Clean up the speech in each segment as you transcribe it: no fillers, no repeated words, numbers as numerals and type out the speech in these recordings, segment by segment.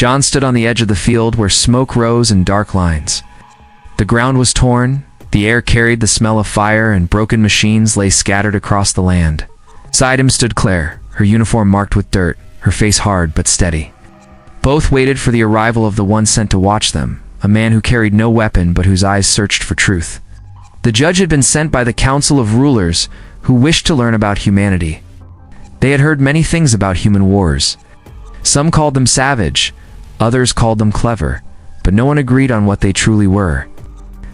John stood on the edge of the field where smoke rose in dark lines. The ground was torn, the air carried the smell of fire, and broken machines lay scattered across the land. Beside him stood Claire, her uniform marked with dirt, her face hard but steady. Both waited for the arrival of the one sent to watch them, a man who carried no weapon but whose eyes searched for truth. The judge had been sent by the council of rulers who wished to learn about humanity. They had heard many things about human wars. Some called them savage, others called them clever, but no one agreed on what they truly were.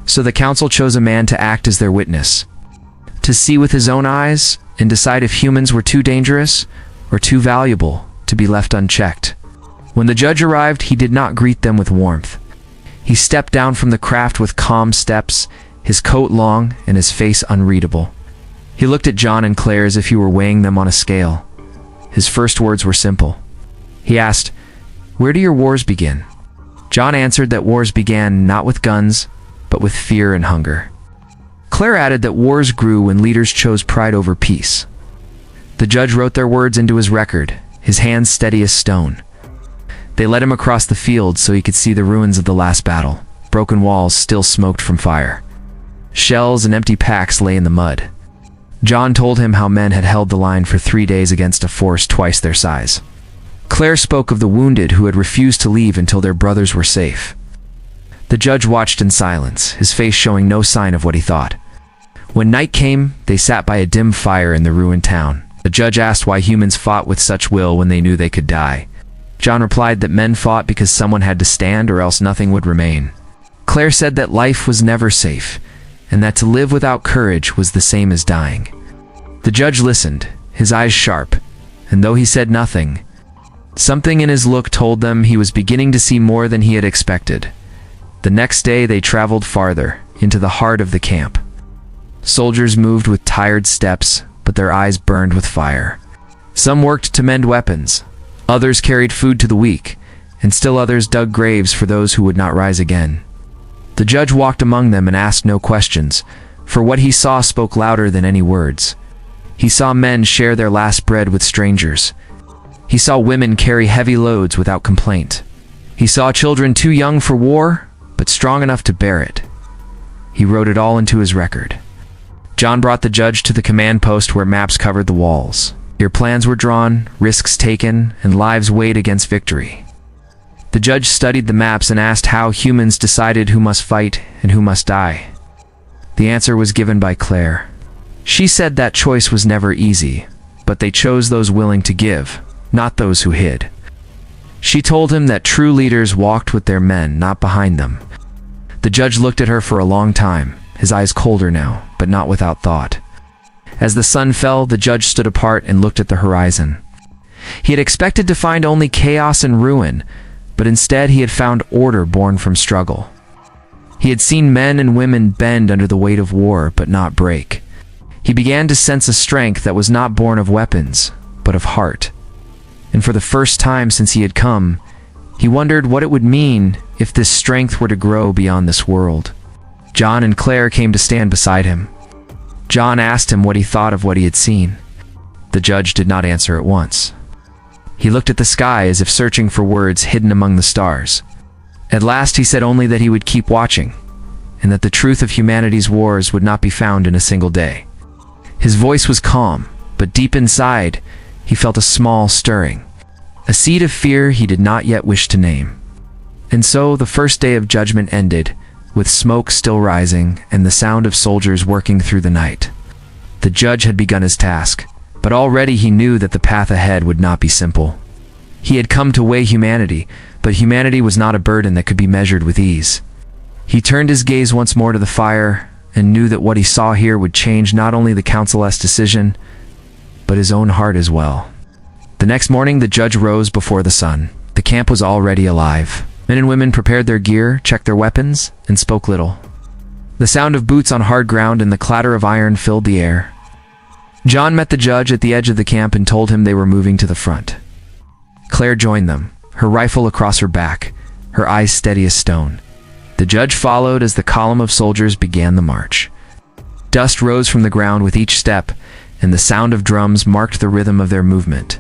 So the council chose a man to act as their witness, to see with his own eyes and decide if humans were too dangerous or too valuable to be left unchecked. When the judge arrived, he did not greet them with warmth. He stepped down from the craft with calm steps, his coat long and his face unreadable. He looked at John and Claire as if he were weighing them on a scale. His first words were simple. He asked, "Where do your wars begin?" John answered that wars began not with guns, but with fear and hunger. Claire added that wars grew when leaders chose pride over peace. The judge wrote their words into his record, his hands steady as stone. They led him across the field so he could see the ruins of the last battle. Broken walls still smoked from fire. Shells and empty packs lay in the mud. John told him how men had held the line for 3 days against a force twice their size. Claire spoke of the wounded who had refused to leave until their brothers were safe. The judge watched in silence, his face showing no sign of what he thought. When night came, they sat by a dim fire in the ruined town. The judge asked why humans fought with such will when they knew they could die. John replied that men fought because someone had to stand or else nothing would remain. Claire said that life was never safe, and that to live without courage was the same as dying. The judge listened, his eyes sharp, and though he said nothing, something in his look told them he was beginning to see more than he had expected. The next day they traveled farther, into the heart of the camp. Soldiers moved with tired steps, but their eyes burned with fire. Some worked to mend weapons, others carried food to the weak, and still others dug graves for those who would not rise again. The judge walked among them and asked no questions, for what he saw spoke louder than any words. He saw men share their last bread with strangers. He saw women carry heavy loads without complaint. He saw children too young for war, but strong enough to bear it. He wrote it all into his record. John brought the judge to the command post where maps covered the walls. Here plans were drawn, risks taken, and lives weighed against victory. The judge studied the maps and asked how humans decided who must fight and who must die. The answer was given by Claire. She said that choice was never easy, but they chose those willing to give, not those who hid. She told him that true leaders walked with their men, not behind them. The judge looked at her for a long time, his eyes colder now, but not without thought. As the sun fell, the judge stood apart and looked at the horizon. He had expected to find only chaos and ruin, but instead he had found order born from struggle. He had seen men and women bend under the weight of war, but not break. He began to sense a strength that was not born of weapons, but of heart. And for the first time since he had come, he wondered what it would mean if this strength were to grow beyond this world. John and Claire came to stand beside him. John asked him what he thought of what he had seen. The judge did not answer at once. He looked at the sky as if searching for words hidden among the stars. At last he said only that he would keep watching, and that the truth of humanity's wars would not be found in a single day. His voice was calm, but deep inside, he felt a small stirring, a seed of fear he did not yet wish to name. And so the first day of judgment ended, with smoke still rising and the sound of soldiers working through the night. The judge had begun his task, but already he knew that the path ahead would not be simple. He had come to weigh humanity, but humanity was not a burden that could be measured with ease. He turned his gaze once more to the fire, and knew that what he saw here would change not only the council's decision, but his own heart as well. The next morning the judge rose before the sun. The camp was already alive. Men and women prepared their gear, checked their weapons, and spoke little. The sound of boots on hard ground and the clatter of iron filled the air. John met the judge at the edge of the camp and told him they were moving to the front. Claire joined them, her rifle across her back, her eyes steady as stone. The judge followed as the column of soldiers began the march. Dust rose from the ground with each step, and the sound of drums marked the rhythm of their movement.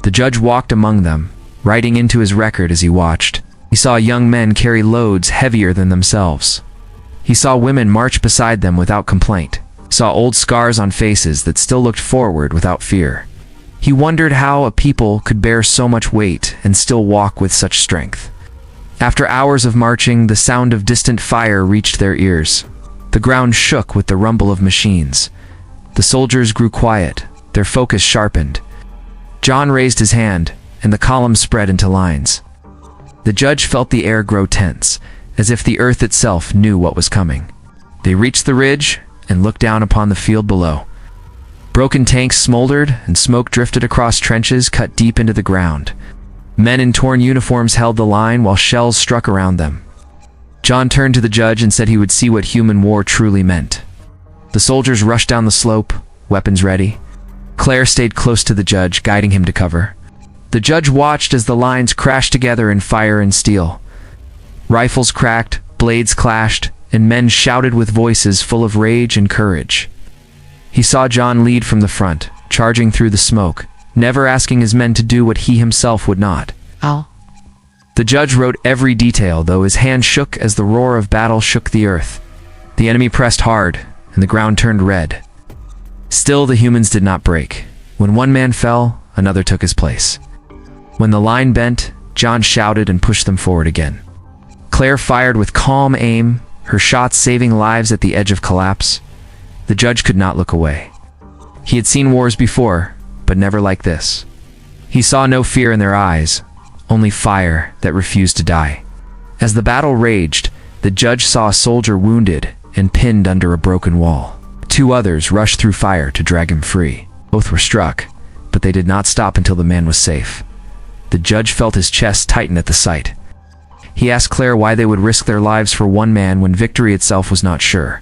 The judge walked among them, writing into his record as he watched. He saw young men carry loads heavier than themselves. He saw women march beside them without complaint. Saw old scars on faces that still looked forward without fear. He wondered how a people could bear so much weight and still walk with such strength. After hours of marching, the sound of distant fire reached their ears. The ground shook with the rumble of machines. The soldiers grew quiet, their focus sharpened. John raised his hand, and the column spread into lines. The judge felt the air grow tense, as if the earth itself knew what was coming. They reached the ridge and looked down upon the field below. Broken tanks smoldered, and smoke drifted across trenches cut deep into the ground. Men in torn uniforms held the line while shells struck around them. John turned to the judge and said he would see what human war truly meant. The soldiers rushed down the slope, weapons ready. Claire stayed close to the judge, guiding him to cover. The judge watched as the lines crashed together in fire and steel. Rifles cracked, blades clashed, and men shouted with voices full of rage and courage. He saw John lead from the front, charging through the smoke, never asking his men to do what he himself would not. The judge wrote every detail, though his hand shook as the roar of battle shook the earth. The enemy pressed hard, and the ground turned red. Still, the humans did not break. When one man fell, another took his place. When the line bent, John shouted and pushed them forward again. Claire fired with calm aim, her shots saving lives at the edge of collapse. The judge could not look away. He had seen wars before, but never like this. He saw no fear in their eyes, only fire that refused to die. As the battle raged, the judge saw a soldier wounded and pinned under a broken wall. Two others rushed through fire to drag him free. Both were struck, but they did not stop until the man was safe. The judge felt his chest tighten at the sight. He asked Claire why they would risk their lives for one man when victory itself was not sure.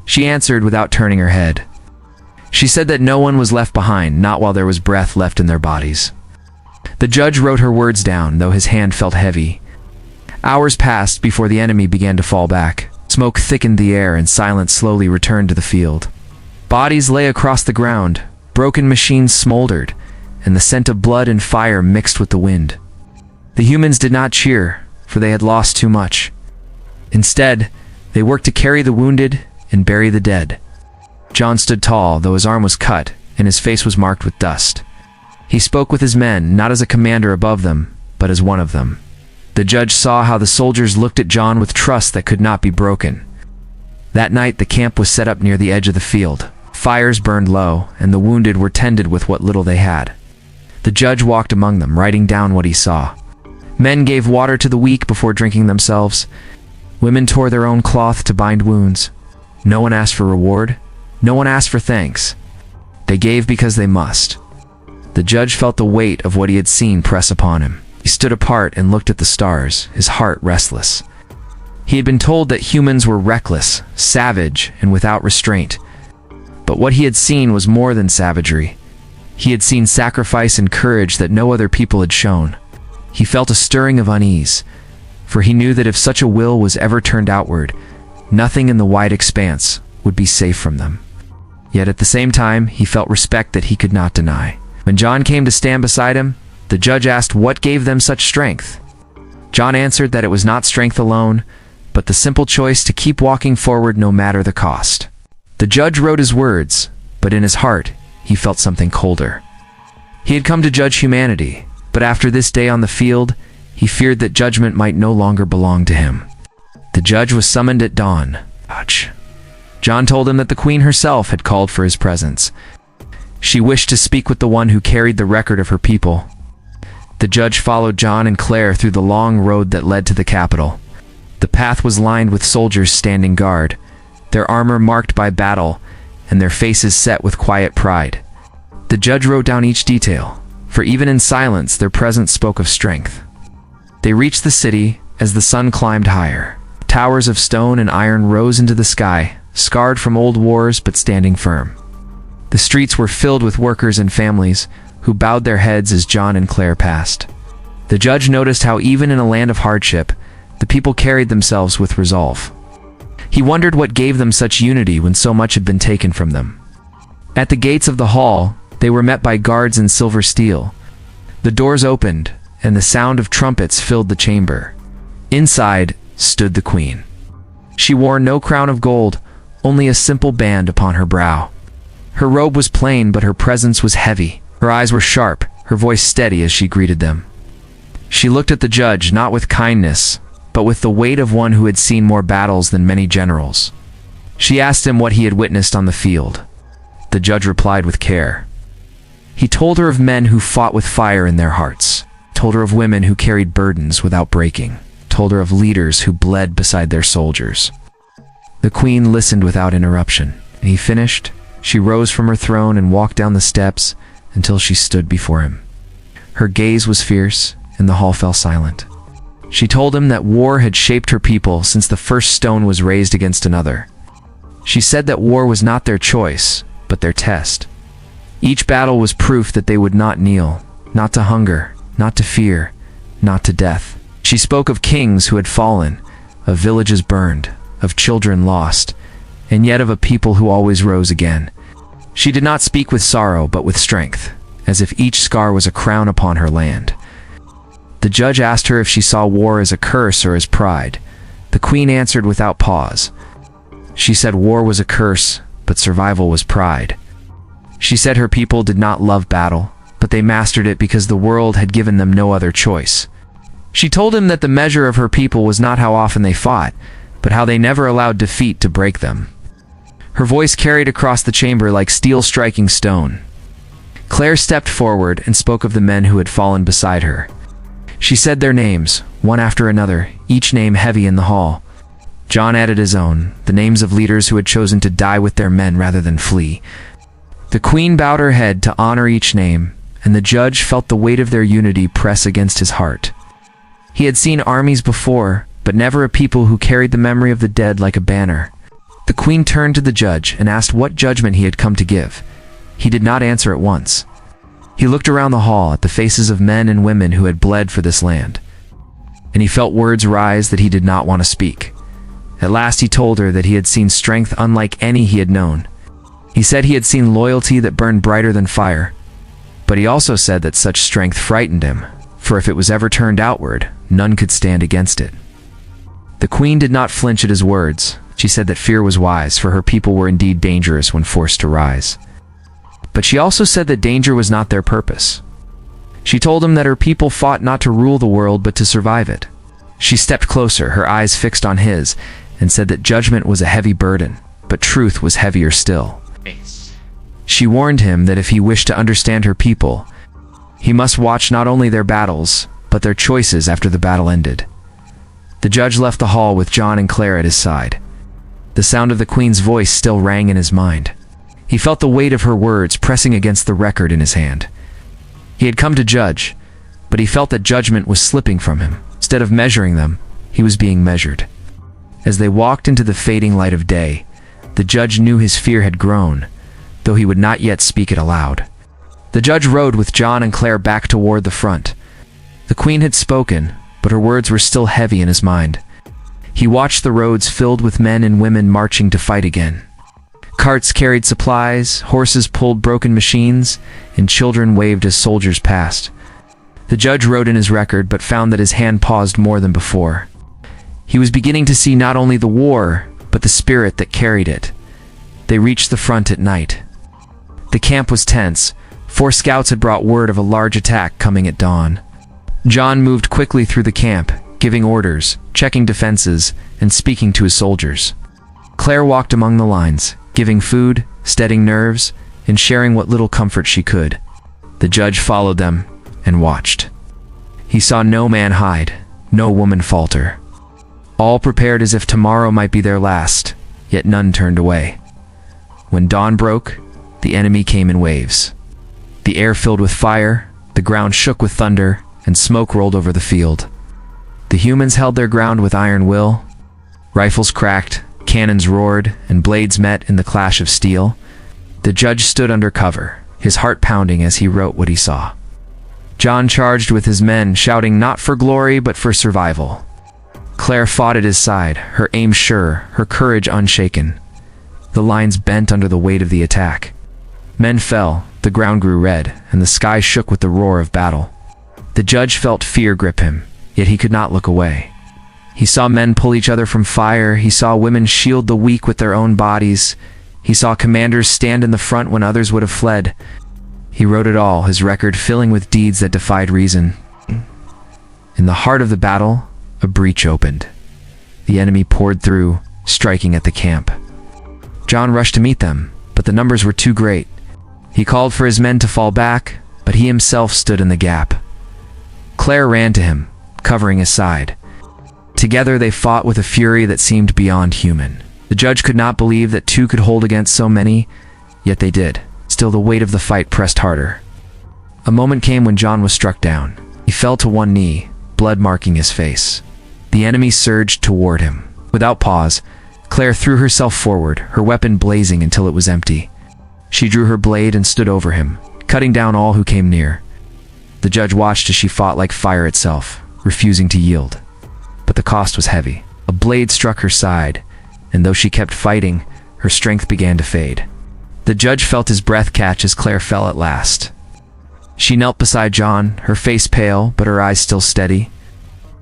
She answered without turning her head. She said that no one was left behind, not while there was breath left in their bodies. The judge wrote her words down, though his hand felt heavy. Hours passed before the enemy began to fall back. Smoke thickened the air and silence slowly returned to the field. Bodies lay across the ground, broken machines smoldered, and the scent of blood and fire mixed with the wind. The humans did not cheer, for they had lost too much. Instead, they worked to carry the wounded and bury the dead. John stood tall, though his arm was cut, and his face was marked with dust. He spoke with his men, not as a commander above them, but as one of them. The judge saw how the soldiers looked at John with trust that could not be broken. That night, the camp was set up near the edge of the field. Fires burned low, and the wounded were tended with what little they had. The judge walked among them, writing down what he saw. Men gave water to the weak before drinking themselves. Women tore their own cloth to bind wounds. No one asked for reward. No one asked for thanks. They gave because they must. The judge felt the weight of what he had seen press upon him. He stood apart and looked at the stars, his heart restless. He had been told that humans were reckless, savage, and without restraint. But what he had seen was more than savagery. He had seen sacrifice and courage that no other people had shown. He felt a stirring of unease, for he knew that if such a will was ever turned outward, nothing in the wide expanse would be safe from them. Yet at the same time, he felt respect that he could not deny. When John came to stand beside him, the judge asked what gave them such strength. John answered that it was not strength alone, but the simple choice to keep walking forward no matter the cost. The judge wrote his words, but in his heart, he felt something colder. He had come to judge humanity, but after this day on the field, he feared that judgment might no longer belong to him. The judge was summoned at dawn. John told him that the queen herself had called for his presence. She wished to speak with the one who carried the record of her people. The judge followed John and Claire through the long road that led to the capital. The path was lined with soldiers standing guard, their armor marked by battle, and their faces set with quiet pride. The judge wrote down each detail, for even in silence their presence spoke of strength. They reached the city as the sun climbed higher. Towers of stone and iron rose into the sky, scarred from old wars but standing firm. The streets were filled with workers and families who bowed their heads as John and Claire passed. The judge noticed how even in a land of hardship, the people carried themselves with resolve. He wondered what gave them such unity when so much had been taken from them. At the gates of the hall, they were met by guards in silver steel. The doors opened, and the sound of trumpets filled the chamber. Inside stood the queen. She wore no crown of gold, only a simple band upon her brow. Her robe was plain, but her presence was heavy. Her eyes were sharp, her voice steady as she greeted them. She looked at the judge not with kindness, but with the weight of one who had seen more battles than many generals. She asked him what he had witnessed on the field. The judge replied with care. He told her of men who fought with fire in their hearts, told her of women who carried burdens without breaking, told her of leaders who bled beside their soldiers. The queen listened without interruption. When he finished, she rose from her throne and walked down the steps until she stood before him. Her gaze was fierce, and the hall fell silent. She told him that war had shaped her people since the first stone was raised against another. She said that war was not their choice, but their test. Each battle was proof that they would not kneel, not to hunger, not to fear, not to death. She spoke of kings who had fallen, of villages burned, of children lost, and yet of a people who always rose again. She did not speak with sorrow, but with strength, as if each scar was a crown upon her land. The judge asked her if she saw war as a curse or as pride. The queen answered without pause. She said war was a curse, but survival was pride. She said her people did not love battle, but they mastered it because the world had given them no other choice. She told him that the measure of her people was not how often they fought, but how they never allowed defeat to break them. Her voice carried across the chamber like steel striking stone. Claire stepped forward and spoke of the men who had fallen beside her. She said their names, one after another, each name heavy in the hall. John added his own, the names of leaders who had chosen to die with their men rather than flee. The queen bowed her head to honor each name, and the judge felt the weight of their unity press against his heart. He had seen armies before, but never a people who carried the memory of the dead like a banner. The queen turned to the judge and asked what judgment he had come to give. He did not answer at once. He looked around the hall at the faces of men and women who had bled for this land, and he felt words rise that he did not want to speak. At last he told her that he had seen strength unlike any he had known. He said he had seen loyalty that burned brighter than fire, but he also said that such strength frightened him, for if it was ever turned outward, none could stand against it. The queen did not flinch at his words. She said that fear was wise, for her people were indeed dangerous when forced to rise. But she also said that danger was not their purpose. She told him that her people fought not to rule the world, but to survive it. She stepped closer, her eyes fixed on his, and said that judgment was a heavy burden, but truth was heavier still. She warned him that if he wished to understand her people, he must watch not only their battles, but their choices after the battle ended. The judge left the hall with John and Claire at his side. The sound of the queen's voice still rang in his mind. He felt the weight of her words pressing against the record in his hand. He had come to judge, but he felt that judgment was slipping from him. Instead of measuring them, he was being measured. As they walked into the fading light of day, the judge knew his fear had grown, though he would not yet speak it aloud. The judge rode with John and Claire back toward the front. The queen had spoken, but her words were still heavy in his mind. He watched the roads filled with men and women marching to fight again. Carts carried supplies, horses pulled broken machines, and children waved as soldiers passed. The judge wrote in his record, but found that his hand paused more than before. He was beginning to see not only the war, but the spirit that carried it. They reached the front at night. The camp was tense. 4 scouts had brought word of a large attack coming at dawn. John moved quickly through the camp, giving orders, checking defenses, and speaking to his soldiers. Claire walked among the lines, giving food, steadying nerves, and sharing what little comfort she could. The judge followed them and watched. He saw no man hide, no woman falter. All prepared as if tomorrow might be their last, yet none turned away. When dawn broke, the enemy came in waves. The air filled with fire, the ground shook with thunder, and smoke rolled over the field. The humans held their ground with iron will. Rifles cracked, cannons roared, and blades met in the clash of steel. The judge stood under cover, his heart pounding as he wrote what he saw. John charged with his men, shouting not for glory but for survival. Claire fought at his side, her aim sure, her courage unshaken. The lines bent under the weight of the attack. Men fell, the ground grew red, and the sky shook with the roar of battle. The judge felt fear grip him, yet he could not look away. He saw men pull each other from fire. He saw women shield the weak with their own bodies. He saw commanders stand in the front when others would have fled. He wrote it all, his record filling with deeds that defied reason. In the heart of the battle, a breach opened. The enemy poured through, striking at the camp. John rushed to meet them, but the numbers were too great. He called for his men to fall back, but he himself stood in the gap. Claire ran to him, covering his side. Together they fought with a fury that seemed beyond human. The judge could not believe that two could hold against so many, yet they did. Still, the weight of the fight pressed harder. A moment came when John was struck down. He fell to one knee, blood marking his face. The enemy surged toward him. Without pause, Claire threw herself forward, her weapon blazing until it was empty. She drew her blade and stood over him, cutting down all who came near. The judge watched as she fought like fire itself, refusing to yield. But the cost was heavy. A blade struck her side, and though she kept fighting, her strength began to fade. The judge felt his breath catch as Claire fell at last. She knelt beside John, her face pale, but her eyes still steady.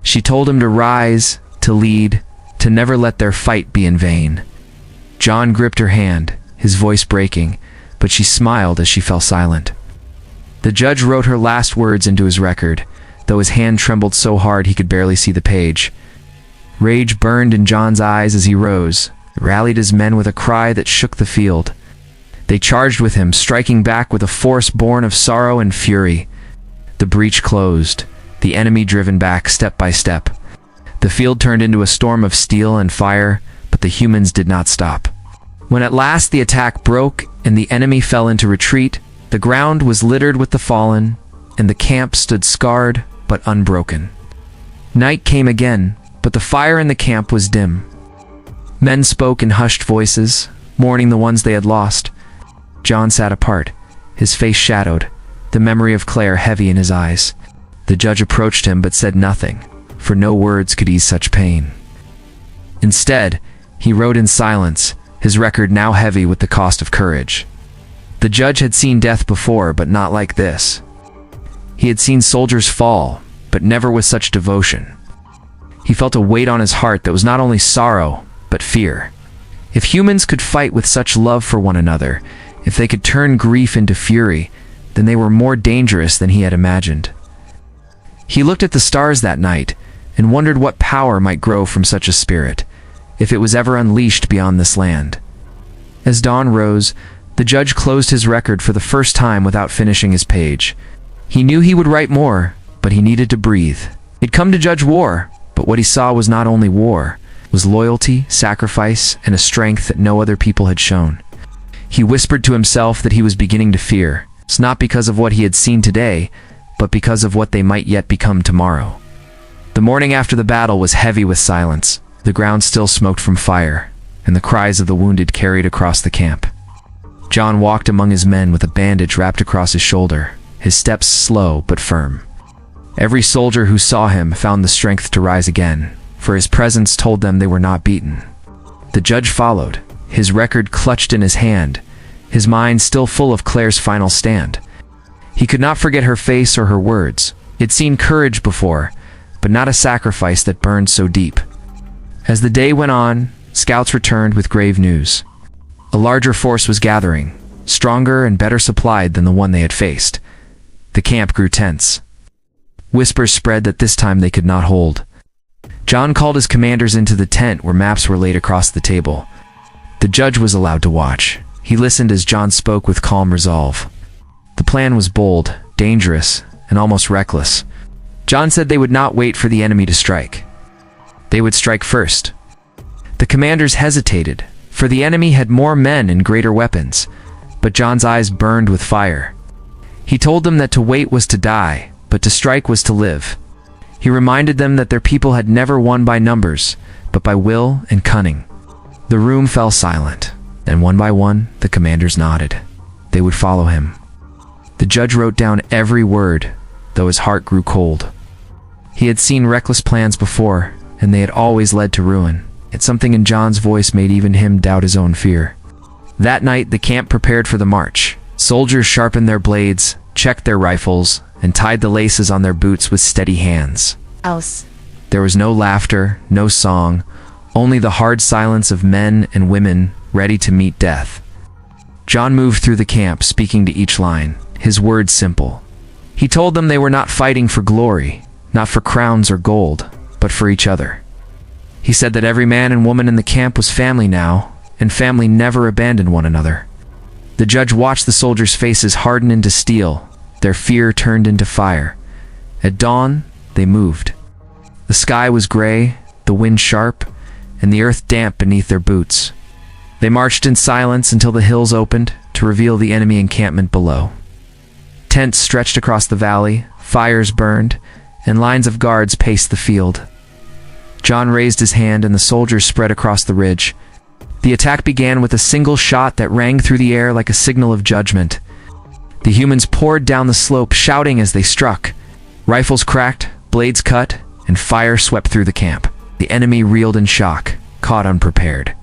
She told him to rise, to lead, to never let their fight be in vain. John gripped her hand, his voice breaking, but she smiled as she fell silent. The judge wrote her last words into his record, though his hand trembled so hard he could barely see the page. Rage burned in John's eyes as he rose, rallied his men with a cry that shook the field. They charged with him, striking back with a force born of sorrow and fury. The breach closed, the enemy driven back step by step. The field turned into a storm of steel and fire, but the humans did not stop. When at last the attack broke and the enemy fell into retreat, the ground was littered with the fallen, and the camp stood scarred but unbroken. Night came again, but the fire in the camp was dim. Men spoke in hushed voices, mourning the ones they had lost. John sat apart, his face shadowed, the memory of Claire heavy in his eyes. The judge approached him but said nothing, for no words could ease such pain. Instead, he wrote in silence, his record now heavy with the cost of courage. The judge had seen death before, but not like this. He had seen soldiers fall, but never with such devotion. He felt a weight on his heart that was not only sorrow, but fear. If humans could fight with such love for one another, if they could turn grief into fury, then they were more dangerous than he had imagined. He looked at the stars that night and wondered what power might grow from such a spirit, if it was ever unleashed beyond this land. As dawn rose, the judge closed his record for the first time without finishing his page. He knew he would write more, but he needed to breathe. He'd come to judge war, but what he saw was not only war, it was loyalty, sacrifice, and a strength that no other people had shown. He whispered to himself that he was beginning to fear. It's not because of what he had seen today, but because of what they might yet become tomorrow. The morning after the battle was heavy with silence. The ground still smoked from fire, and the cries of the wounded carried across the camp. John walked among his men with a bandage wrapped across his shoulder, his steps slow but firm. Every soldier who saw him found the strength to rise again, for his presence told them they were not beaten. The judge followed, his record clutched in his hand, his mind still full of Claire's final stand. He could not forget her face or her words. He'd seen courage before, but not a sacrifice that burned so deep. As the day went on, scouts returned with grave news. A larger force was gathering, stronger and better supplied than the one they had faced. The camp grew tense. Whispers spread that this time they could not hold. John called his commanders into the tent where maps were laid across the table. The judge was allowed to watch. He listened as John spoke with calm resolve. The plan was bold, dangerous, and almost reckless. John said they would not wait for the enemy to strike. They would strike first. The commanders hesitated, for the enemy had more men and greater weapons, but John's eyes burned with fire. He told them that to wait was to die, but to strike was to live. He reminded them that their people had never won by numbers, but by will and cunning. The room fell silent. Then one by one, the commanders nodded. They would follow him. The judge wrote down every word, though his heart grew cold. He had seen reckless plans before, and they had always led to ruin. Yet something in John's voice made even him doubt his own fear. That night, the camp prepared for the march. Soldiers sharpened their blades, checked their rifles, and tied the laces on their boots with steady hands. Aus. There was no laughter, no song, only the hard silence of men and women ready to meet death. John moved through the camp, speaking to each line, his words simple. He told them they were not fighting for glory, not for crowns or gold, but for each other. He said that every man and woman in the camp was family now, and family never abandoned one another. The judge watched the soldiers' faces harden into steel, their fear turned into fire. At dawn, they moved. The sky was gray, the wind sharp, and the earth damp beneath their boots. They marched in silence until the hills opened to reveal the enemy encampment below. Tents stretched across the valley, fires burned, and lines of guards paced the field. John raised his hand and the soldiers spread across the ridge. The attack began with a single shot that rang through the air like a signal of judgment. The humans poured down the slope, shouting as they struck. Rifles cracked, blades cut, and fire swept through the camp. The enemy reeled in shock, caught unprepared.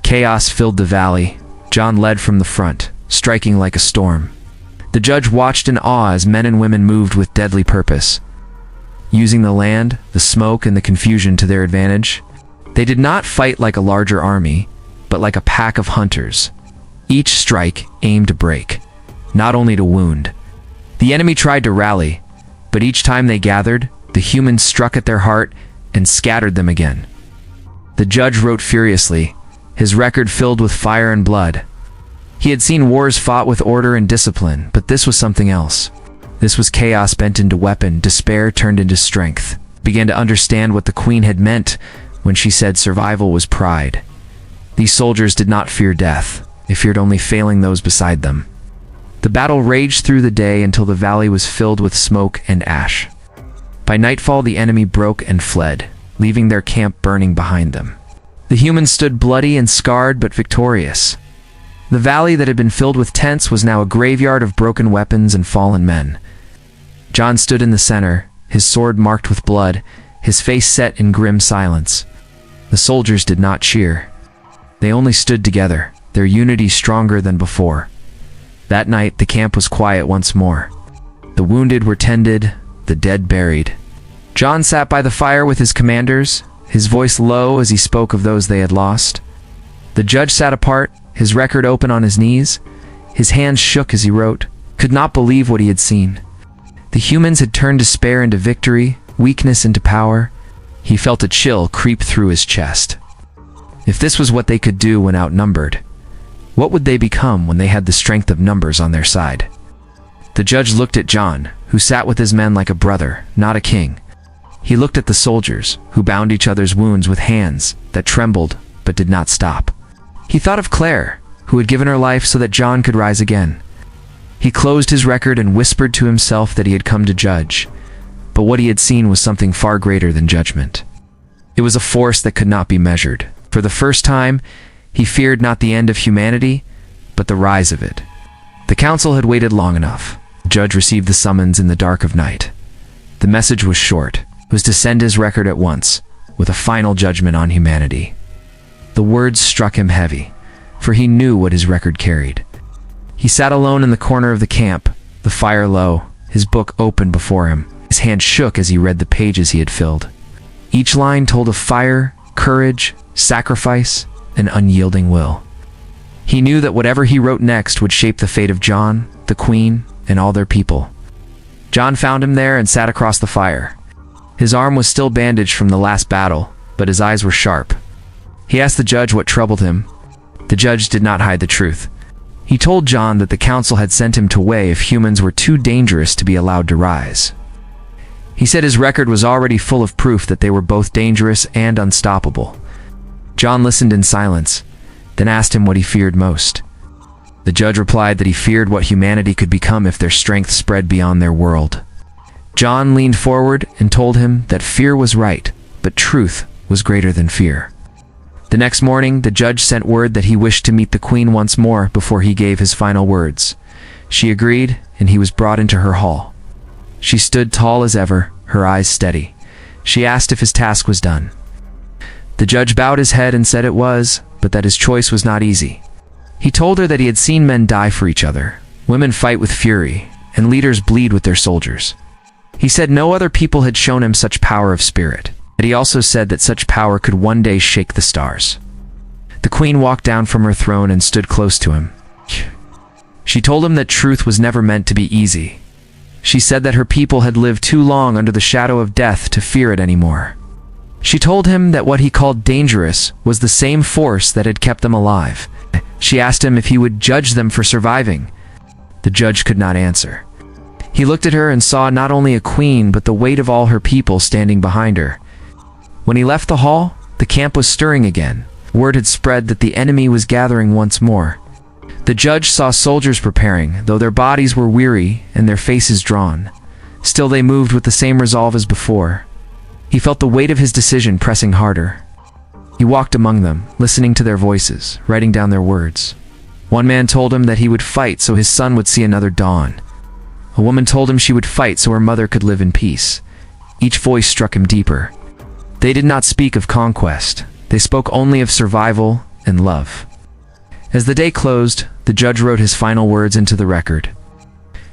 Chaos filled the valley. John led from the front, striking like a storm. The judge watched in awe as men and women moved with deadly purpose. Using the land, the smoke, and the confusion to their advantage, they did not fight like a larger army, but like a pack of hunters. Each strike aimed to break, not only to wound. The enemy tried to rally, but each time they gathered, the humans struck at their heart and scattered them again. The judge wrote furiously, his record filled with fire and blood. He had seen wars fought with order and discipline, but this was something else. This was chaos bent into weapon, despair turned into strength. Began to understand what the queen had meant when she said survival was pride. These soldiers did not fear death. They feared only failing those beside them. The battle raged through the day until the valley was filled with smoke and ash. By nightfall, the enemy broke and fled, leaving their camp burning behind them. The humans stood bloody and scarred but victorious. The valley that had been filled with tents was now a graveyard of broken weapons and fallen men. John stood in the center, his sword marked with blood, his face set in grim silence. The soldiers did not cheer. They only stood together, their unity stronger than before. That night, the camp was quiet once more. The wounded were tended, the dead buried. John sat by the fire with his commanders, his voice low as he spoke of those they had lost. The judge sat apart, his record open on his knees. His hands shook as he wrote, could not believe what he had seen. The humans had turned despair into victory, weakness into power. He felt a chill creep through his chest. If this was what they could do when outnumbered, what would they become when they had the strength of numbers on their side? The judge looked at John, who sat with his men like a brother, not a king. He looked at the soldiers, who bound each other's wounds with hands that trembled but did not stop. He thought of Claire, who had given her life so that John could rise again. He closed his record and whispered to himself that he had come to judge, but what he had seen was something far greater than judgment. It was a force that could not be measured. For the first time, he feared not the end of humanity, but the rise of it. The council had waited long enough. The judge received the summons in the dark of night. The message was short. It was to send his record at once, with a final judgment on humanity. The words struck him heavy, for he knew what his record carried. He sat alone in the corner of the camp, the fire low, his book open before him. His hand shook as he read the pages he had filled. Each line told of fire, courage, sacrifice, and unyielding will. He knew that whatever he wrote next would shape the fate of John, the queen, and all their people. John found him there and sat across the fire. His arm was still bandaged from the last battle, but his eyes were sharp. He asked the judge what troubled him. The judge did not hide the truth. He told John that the council had sent him to weigh if humans were too dangerous to be allowed to rise. He said his record was already full of proof that they were both dangerous and unstoppable. John listened in silence, then asked him what he feared most. The judge replied that he feared what humanity could become if their strength spread beyond their world. John leaned forward and told him that fear was right, but truth was greater than fear. The next morning, the judge sent word that he wished to meet the queen once more before he gave his final words. She agreed, and he was brought into her hall. She stood tall as ever, her eyes steady. She asked if his task was done. The judge bowed his head and said it was, but that his choice was not easy. He told her that he had seen men die for each other, women fight with fury, and leaders bleed with their soldiers. He said no other people had shown him such power of spirit, but he also said that such power could one day shake the stars. The queen walked down from her throne and stood close to him. She told him that truth was never meant to be easy. She said that her people had lived too long under the shadow of death to fear it anymore. She told him that what he called dangerous was the same force that had kept them alive. She asked him if he would judge them for surviving. The judge could not answer. He looked at her and saw not only a queen but the weight of all her people standing behind her. When he left the hall, the camp was stirring again. Word had spread that the enemy was gathering once more. The judge saw soldiers preparing, though their bodies were weary and their faces drawn. Still they moved with the same resolve as before. He felt the weight of his decision pressing harder. He walked among them, listening to their voices, writing down their words. One man told him that he would fight so his son would see another dawn. A woman told him she would fight so her mother could live in peace. Each voice struck him deeper. They did not speak of conquest. They spoke only of survival and love. As the day closed, the judge wrote his final words into the record.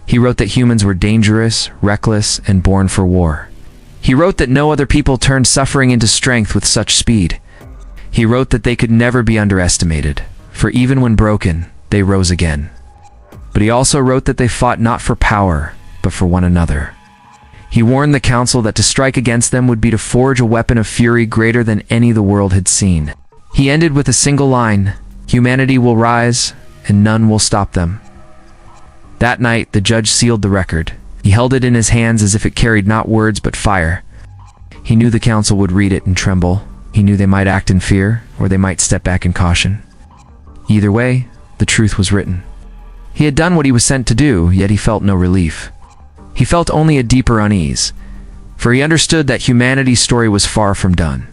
He wrote that humans were dangerous, reckless, and born for war. He wrote that no other people turned suffering into strength with such speed. He wrote that they could never be underestimated, for even when broken, they rose again. But he also wrote that they fought not for power, but for one another. He warned the council that to strike against them would be to forge a weapon of fury greater than any the world had seen. He ended with a single line, "Humanity will rise, and none will stop them." That night, the judge sealed the record. He held it in his hands as if it carried not words but fire. He knew the council would read it and tremble. He knew they might act in fear, or they might step back in caution. Either way, the truth was written. He had done what he was sent to do, yet he felt no relief. He felt only a deeper unease, for he understood that humanity's story was far from done.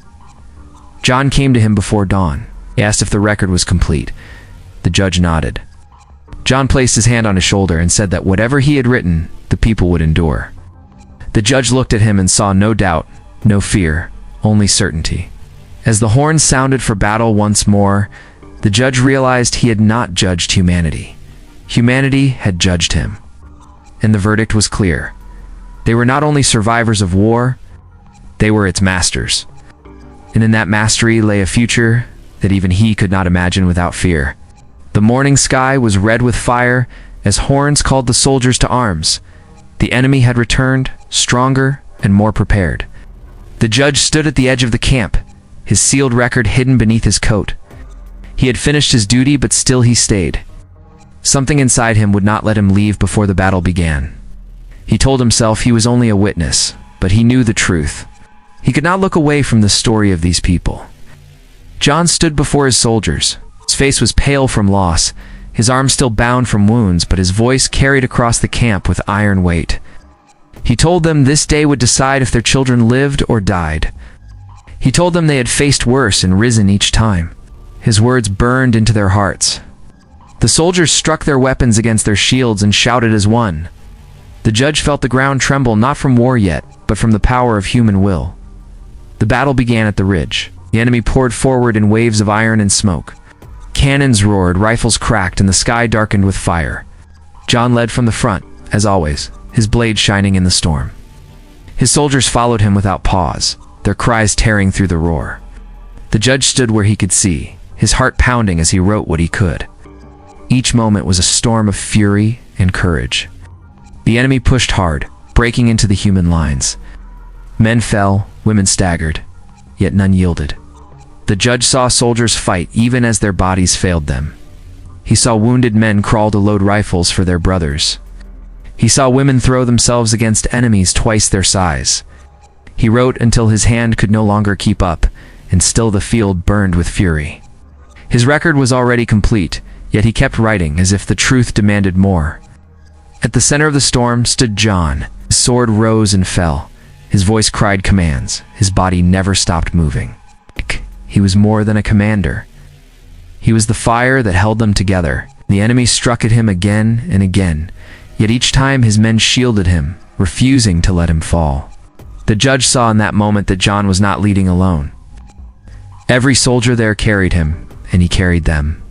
John came to him before dawn. He asked if the record was complete. The judge nodded. John placed his hand on his shoulder and said that whatever he had written, the people would endure. The judge looked at him and saw no doubt, no fear, only certainty. As the horns sounded for battle once more, the judge realized he had not judged humanity. Humanity had judged him. And the verdict was clear. They were not only survivors of war, they were its masters. And in that mastery lay a future that even he could not imagine without fear. The morning sky was red with fire as horns called the soldiers to arms. The enemy had returned, stronger and more prepared. The judge stood at the edge of the camp, his sealed record hidden beneath his coat. He had finished his duty, but still he stayed. Something inside him would not let him leave before the battle began. He told himself he was only a witness, but he knew the truth. He could not look away from the story of these people. John stood before his soldiers. His face was pale from loss, his arms still bound from wounds, but his voice carried across the camp with iron weight. He told them this day would decide if their children lived or died. He told them they had faced worse and risen each time. His words burned into their hearts. The soldiers struck their weapons against their shields and shouted as one. The judge felt the ground tremble, not from war yet, but from the power of human will. The battle began at the ridge. The enemy poured forward in waves of iron and smoke. Cannons roared, rifles cracked, and the sky darkened with fire. John led from the front, as always, his blade shining in the storm. His soldiers followed him without pause, their cries tearing through the roar. The judge stood where he could see, his heart pounding as he wrote what he could. Each moment was a storm of fury and courage. The enemy pushed hard, breaking into the human lines. Men fell, women staggered, yet none yielded. The judge saw soldiers fight even as their bodies failed them. He saw wounded men crawl to load rifles for their brothers. He saw women throw themselves against enemies twice their size. He wrote until his hand could no longer keep up, and still the field burned with fury. His record was already complete, yet he kept writing as if the truth demanded more. At the center of the storm stood John. His sword rose and fell. His voice cried commands. His body never stopped moving. He was more than a commander. He was the fire that held them together. The enemy struck at him again and again, yet each time his men shielded him, refusing to let him fall. The judge saw in that moment that John was not leading alone. Every soldier there carried him, and he carried them.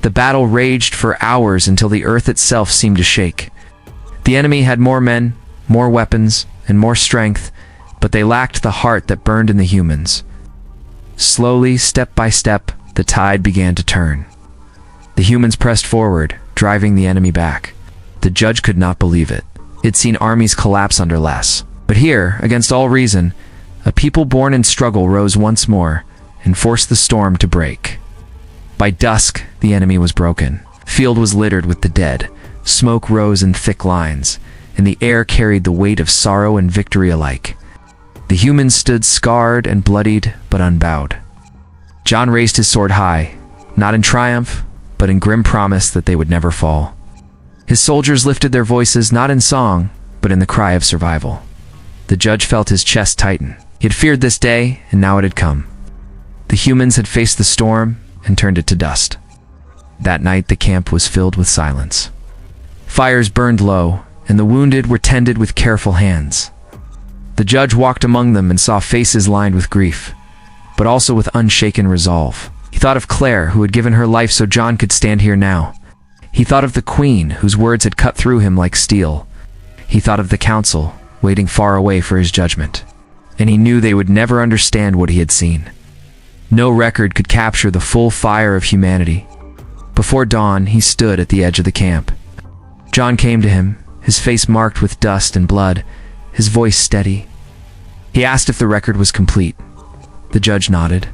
The battle raged for hours until the earth itself seemed to shake. The enemy had more men, more weapons, and more strength, but they lacked the heart that burned in the humans. Slowly, step by step, the tide began to turn. The humans pressed forward, driving the enemy back. The judge could not believe it. He'd seen armies collapse under less. But here, against all reason, a people born in struggle rose once more and forced the storm to break. By dusk, the enemy was broken. The field was littered with the dead. Smoke rose in thick lines, and the air carried the weight of sorrow and victory alike. The humans stood scarred and bloodied, but unbowed. John raised his sword high, not in triumph, but in grim promise that they would never fall. His soldiers lifted their voices not in song, but in the cry of survival. The judge felt his chest tighten. He had feared this day, and now it had come. The humans had faced the storm and turned it to dust. That night, the camp was filled with silence. Fires burned low, and the wounded were tended with careful hands. The judge walked among them and saw faces lined with grief, but also with unshaken resolve. He thought of Claire, who had given her life so John could stand here now. He thought of the queen, whose words had cut through him like steel. He thought of the council, waiting far away for his judgment. And he knew they would never understand what he had seen. No record could capture the full fire of humanity. Before dawn, he stood at the edge of the camp. John came to him, his face marked with dust and blood, his voice steady. He asked if the record was complete. The judge nodded.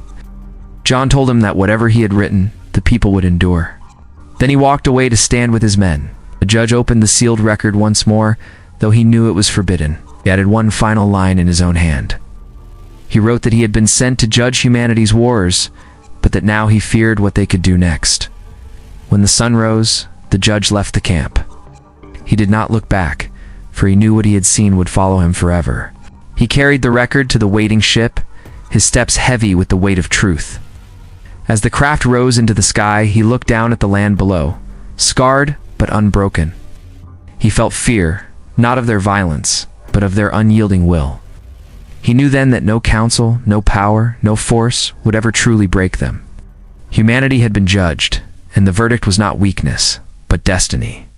John told him that whatever he had written, the people would endure. Then he walked away to stand with his men. The judge opened the sealed record once more, though he knew it was forbidden. He added one final line in his own hand. He wrote that he had been sent to judge humanity's wars, but that now he feared what they could do next. When the sun rose, the judge left the camp. He did not look back, for he knew what he had seen would follow him forever. He carried the record to the waiting ship, his steps heavy with the weight of truth. As the craft rose into the sky, he looked down at the land below, scarred but unbroken. He felt fear, not of their violence, but of their unyielding will. He knew then that no council, no power, no force would ever truly break them. Humanity had been judged, and the verdict was not weakness, but destiny.